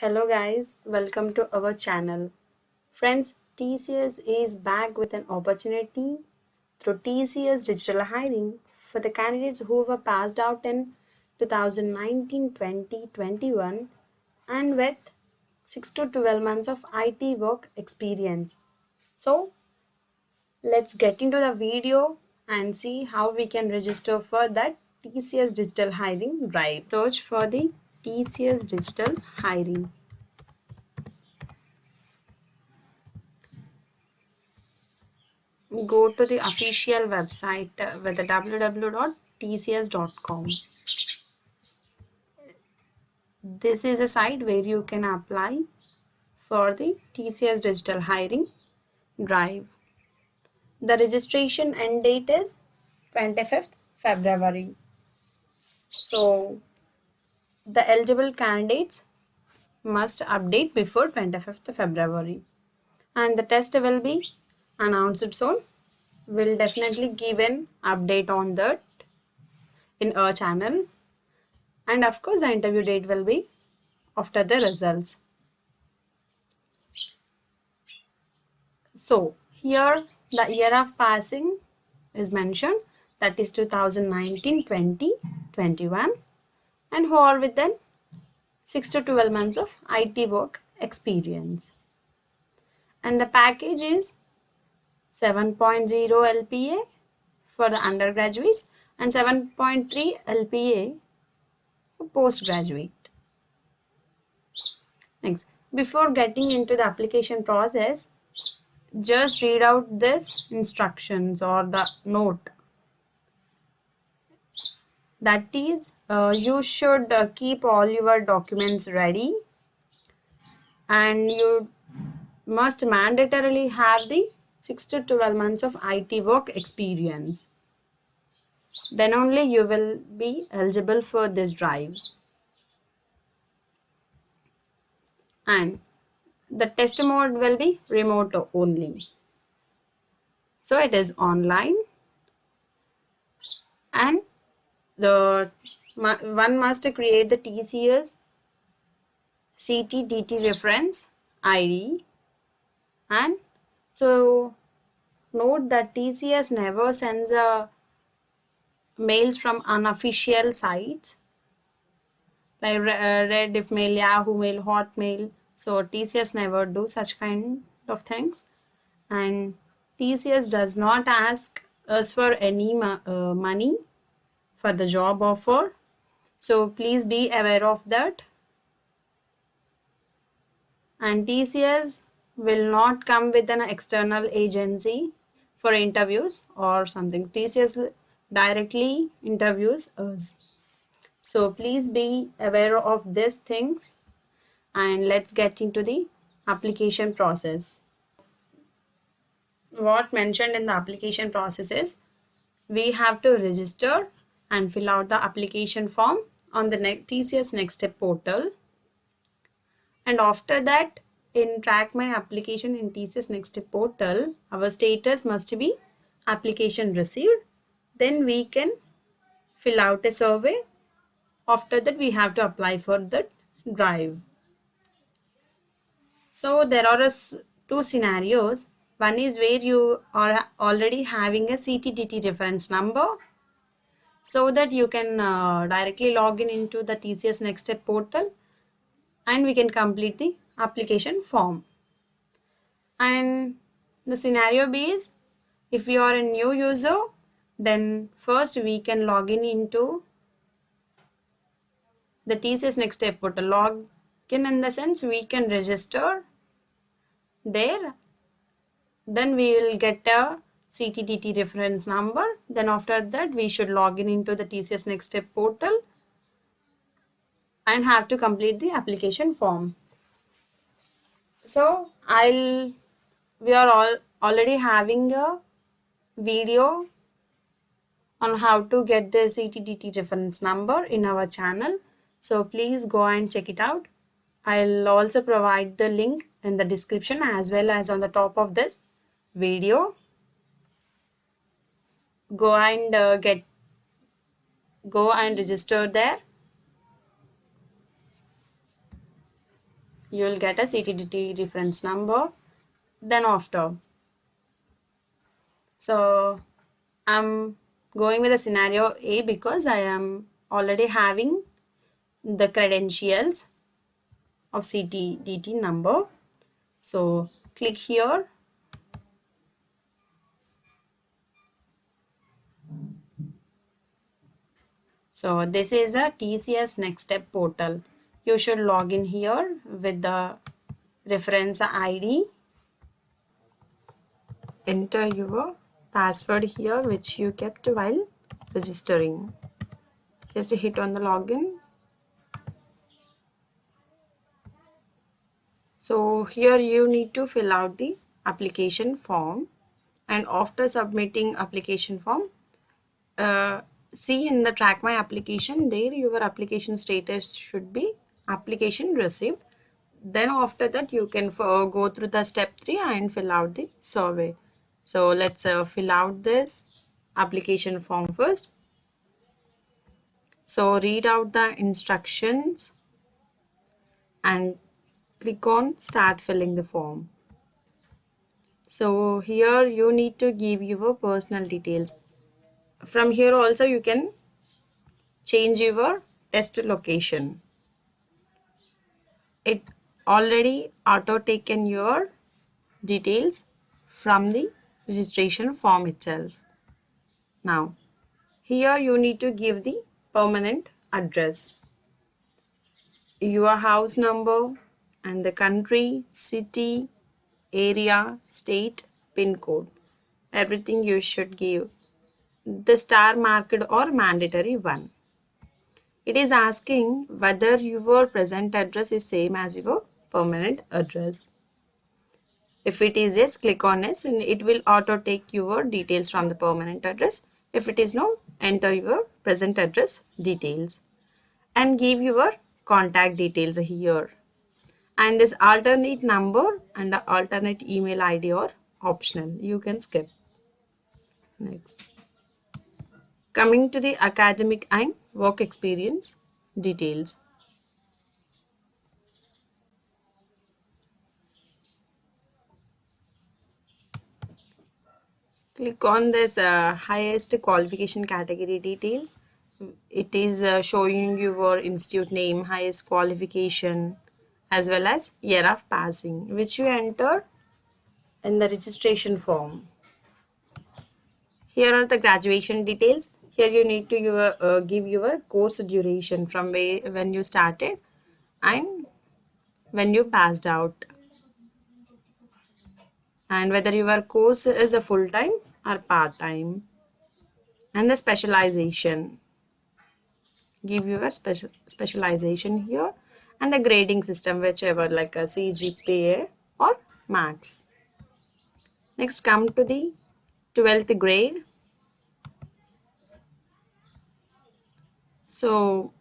Hello guys, welcome to our channel. Friends, TCS is back with an opportunity through TCS Digital Hiring for the candidates who were passed out in 2019, 20, 21 and with 6 to 12 months of IT work experience. So, let's get into the video and see how we can register for that TCS Digital Hiring drive. Search for the TCS Digital Hiring. Go to the official website with the www.tcs.com. This is a site where you can apply for the TCS Digital Hiring Drive. The registration end date is 25th February. So the eligible candidates must update before 25th February. And the test will be announced soon. We'll definitely give an update on that in our channel. And of course, the interview date will be after the results. So here the year of passing is mentioned, that is 2019, 20, 21, and who are within 6 to 12 months of IT work experience. And the package is 7.0 LPA for the undergraduates and 7.3 LPA for postgraduate. Next, before getting into the application process, just read out this instructions or the note. That is, you should keep all your documents ready, and you must mandatorily have the 6 to 12 months of IT work experience. Then only you will be eligible for this drive. And the test mode will be remote only. So it is online, and one must create the TCS CTDT reference ID. And so note that TCS never sends mails from unofficial sites like Rediff Mail, Yahoo Mail, Hotmail. So TCS never do such kind of things, and TCS does not ask us for any money for the job offer. So please be aware of that. And TCS will not come with an external agency for interviews or something. TCS directly interviews us. So please be aware of these things, and let's get into the application process. What mentioned in the application process is we have to register and fill out the application form on the TCS Next Step portal. And after that, in track my application in TCS Next Step portal, our status must be application received. Then we can fill out a survey. After that, we have to apply for the drive. So there are two scenarios. One is where you are already having a CTDT reference number, so that you can directly log in into the TCS Next Step portal and we can complete the application form. And the scenario B is, if you are a new user, then first we can log in into the TCS Next Step portal. Log in the sense we can register there. Then we will get a CTDT reference number. Then after that, we should log in into the TCS Next Step portal and have to complete the application form. So we are all already having a video on how to get the CTDT reference number in our channel. So please go and check it out. I'll also provide the link in the description as well as on the top of this video. Go and register there. you will get a CTDT reference number. Then after, so I'm going with the scenario A because I am already having the credentials of CTDT number. So click here. So this is a TCS Next Step portal. You should log in here with the reference ID. Enter your password here which you kept while registering. Just hit on the login. So here you need to fill out the application form, and after submitting application form, uh, see in the track my application, there your application status should be application received. Then after that you can go through the step 3 and fill out the survey. So let's fill out this application form first. So read out the instructions and click on start filling the form. So here you need to give your personal details. From here also you can change your test location. It already auto taken your details from the registration form itself. Now here you need to give the permanent address, your house number, and the country, city, area, state, pin code. Everything you should give. The star marked or mandatory one. It is asking whether your present address is same as your permanent address. If it is yes, click on yes and it will auto take your details from the permanent address. If it is no, enter your present address details and give your contact details here. And this alternate number and the alternate email ID are optional. You can skip. Next. Coming to the academic and work experience details. Click on this highest qualification category details. It is showing your institute name, highest qualification, as well as year of passing, which you enter in the registration form. Here are the graduation details. Here you need to give your course duration from when you started and when you passed out, and whether your course is a full-time or part-time, and the specialization. Give your specialization here, and the grading system, whichever, like a CGPA or max. Next, come to the 12th grade. So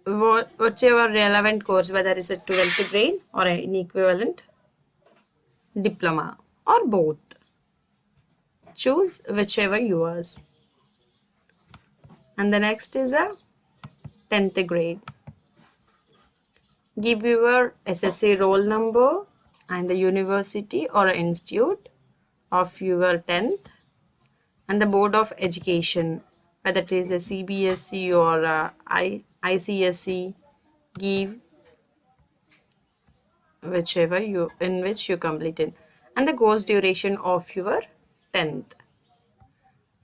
whatever relevant course, whether it's a 12th grade or an equivalent diploma or both, choose whichever yours. And the next is a 10th grade. Give your SSC roll number and the university or institute of your 10th and the board of education, whether it is a CBSE or a ICSE. Give whichever you in which you completed and the course duration of your 10th.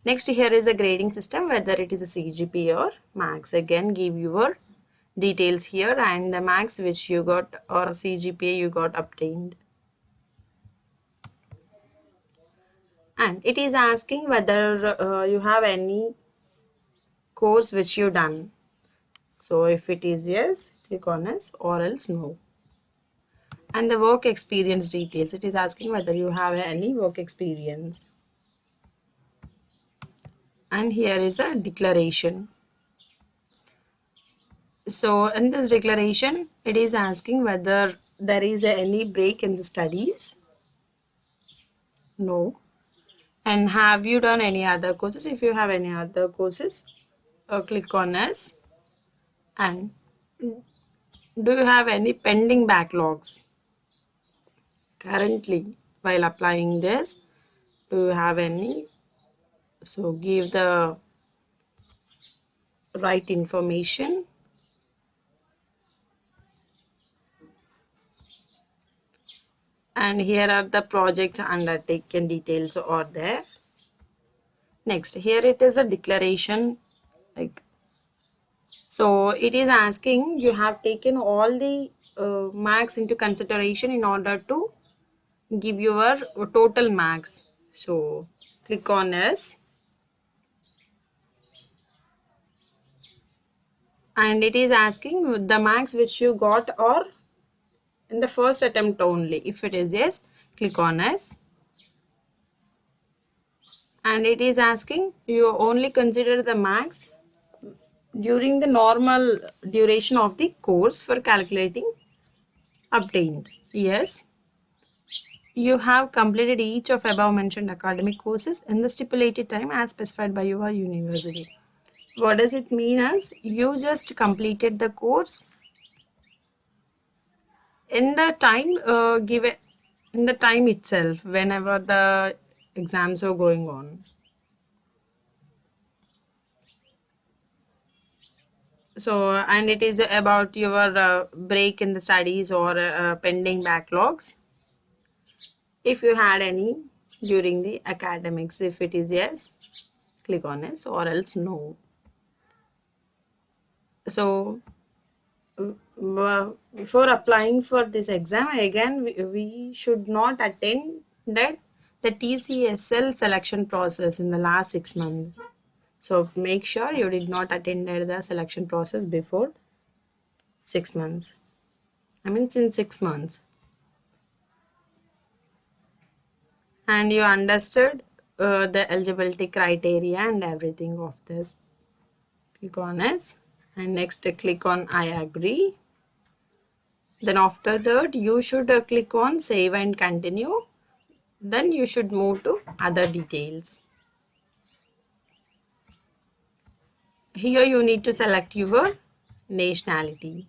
Next, here is a grading system, whether it is a CGPA or max. Again, give your details here and the max which you got or CGPA you got obtained. And it is asking whether you have any course which you done. So if it is yes, click on yes, or else no. And the work experience details, it is asking whether you have any work experience. And here is a declaration. So in this declaration, it is asking whether there is any break in the studies. No. And have you done any other courses? If you have any other courses, click on yes. And Do you have any pending backlogs currently while applying this? Do you have any? So give the right information. And here are the project undertaken details are there. Next, here it is a declaration. Like, so it is asking you have taken all the marks into consideration in order to give your total marks. So click on yes, and it is asking the marks which you got or in the first attempt only. If it is yes, click on yes, and it is asking you only consider the marks during the normal duration of the course for calculating obtained. Yes, you have completed each of above mentioned academic courses in the stipulated time as specified by your university. What does it mean as you just completed the course in the time given in the time itself whenever the exams are going on. So and it is about your break in the studies or pending backlogs if you had any during the academics. If it is yes, click on yes, or else no. So before applying for this exam again we should not attend that the TCSL selection process in the last 6 months. So make sure you did not attend the selection process before 6 months. I mean since 6 months. And you understood the eligibility criteria and everything of this. Click on yes, and next click on I agree. Then after that you should click on save and continue. Then you should move to other details. Here you need to select your nationality,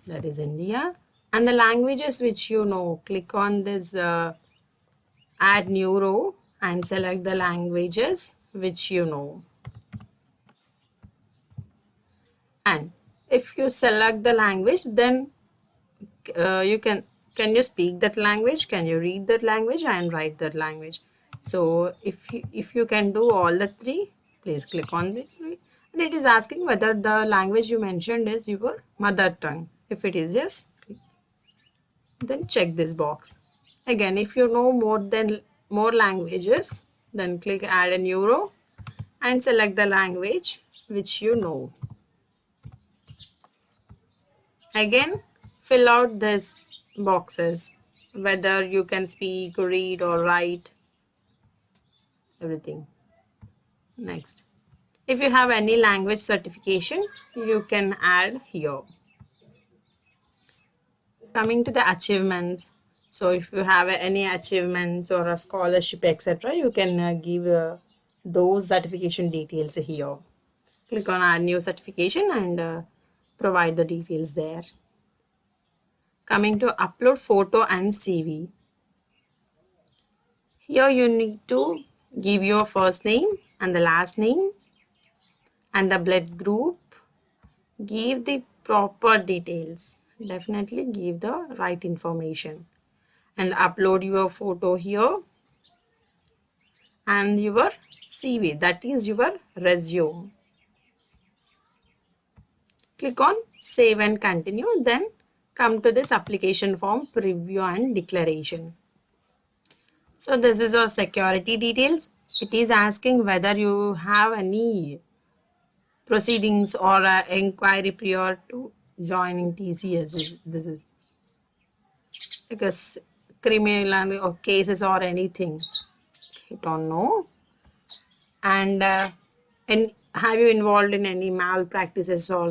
that is India, and the languages which you know. Click on this add new row and select the languages which you know. And if you select the language, then you can you speak that language, can you read that language and write that language. So if you can do all the three, please click on the three. And it is asking whether the language you mentioned is your mother tongue. If it is yes, then check this box. Again, if you know more languages, then click add a new row and select the language which you know. Again, fill out these boxes, whether you can speak, read or write, everything. Next, if you have any language certification, you can add here. Coming to the achievements. So if you have any achievements or a scholarship, etc., you can give those certification details here. Click on add new certification and provide the details there. Coming to upload photo and CV. Here you need to give your first name and the last name and the blood group. Give the proper details. Definitely give the right information. And upload your photo here and your CV, that is your resume. Click on save and continue. Then come to this application form preview and declaration. So this is our security details. It is asking whether you have any proceedings or inquiry prior to joining TCS. This is because criminal or cases or anything. I don't know. And have you involved in any malpractices or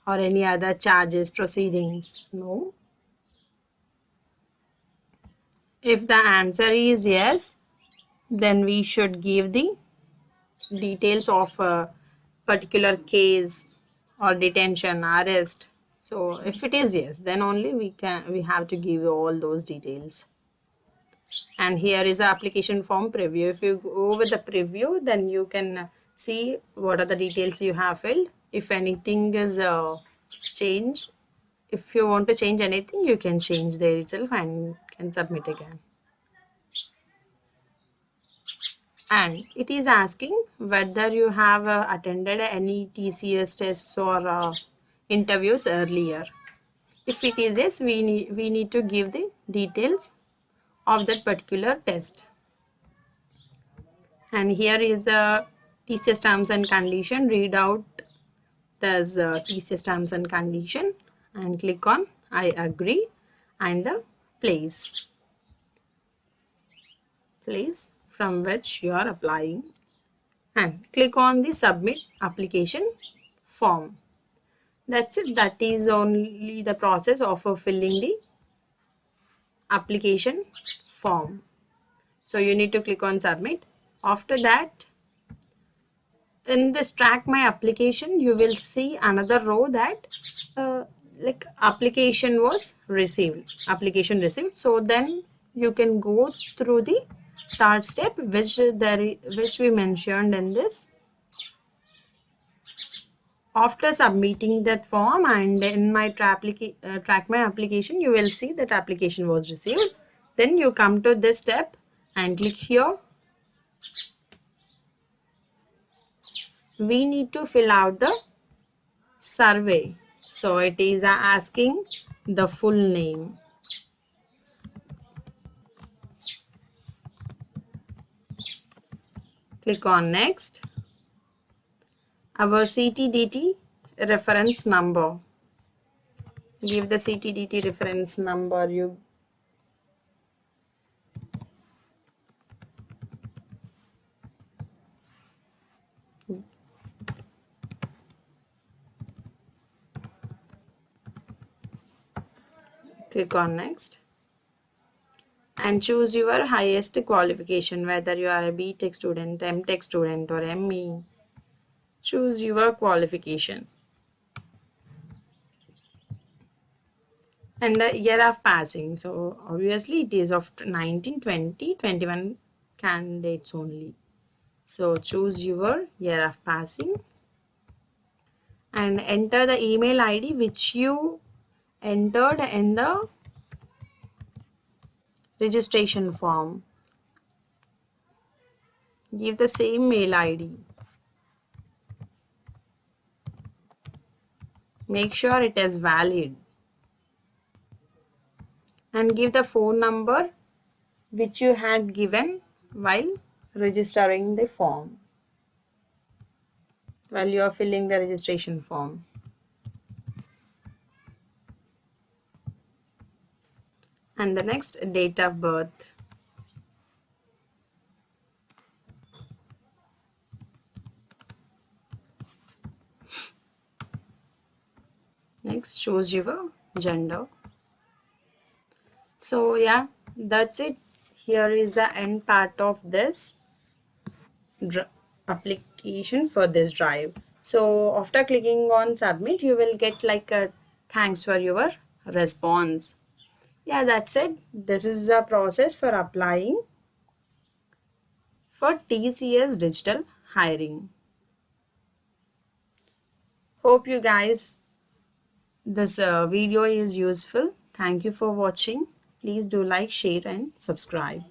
any other charges proceedings? No. If the answer is yes, then we should give the details of a particular case or detention, arrest. So if it is yes, then only we have to give you all those details. And here is the application form preview. If you go with the preview, then you can see what are the details you have filled. If anything is changed, if you want to change anything, you can change there itself and can submit again. And it is asking whether you have attended any TCS tests or interviews earlier. If it is yes, we need to give the details of that particular test. And here is the TCS terms and condition. Read out the TCS terms and condition and click on I agree and the place from which you are applying, and click on the submit application form. That's it. That is only the process of filling the application form. So you need to click on submit. After that, in this track my application, you will see another row that like application received. So then you can go through the third step which we mentioned in this. After submitting that form and in my track my application, you will see that application was received. Then you come to this step and click here. We need to fill out the survey. So it is asking the full name. Click on next. Our CTDT reference number. Give the CTDT reference number. You click on next and choose your highest qualification, whether you are a BTech student, MTech student or ME. Choose your qualification. And the year of passing. So obviously it is of 19, 20, 21 candidates only. So choose your year of passing and enter the email ID which you entered in the registration form. Give the same mail ID. Make sure it is valid. And give the phone number which you had given while registering the form, while you are filling the registration form. And the next, date of birth. Next, choose your gender. So yeah, that's it. Here is the end part of this application for this drive. So after clicking on submit, you will get like a thanks for your response. Yeah, that's it. This is the process for applying for TCS Digital Hiring. Hope you guys this video is useful. Thank you for watching. Please do like, share and subscribe.